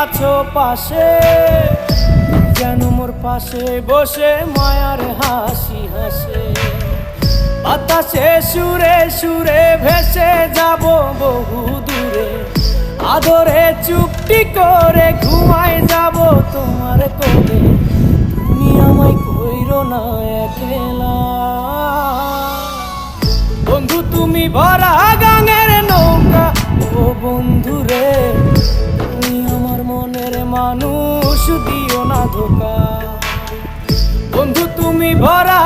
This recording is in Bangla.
আছো পাশে, যেন মোর পাশে বসে মায়ার হাসি হাসে। বাতাসে সুরে সুরে ভেসে যাব বহু দূরে, আদরে চুপটি করে ঘুমায় যাব তোমার কোলে। তুমি আমায় কইরো না একলা বন্ধু, তুমি ভরা গাঙের নৌকা। ও বন্ধু রে, তুমি আমার মনের মানুষ, দিও না ধোকা। বন্ধু তুমি ভরা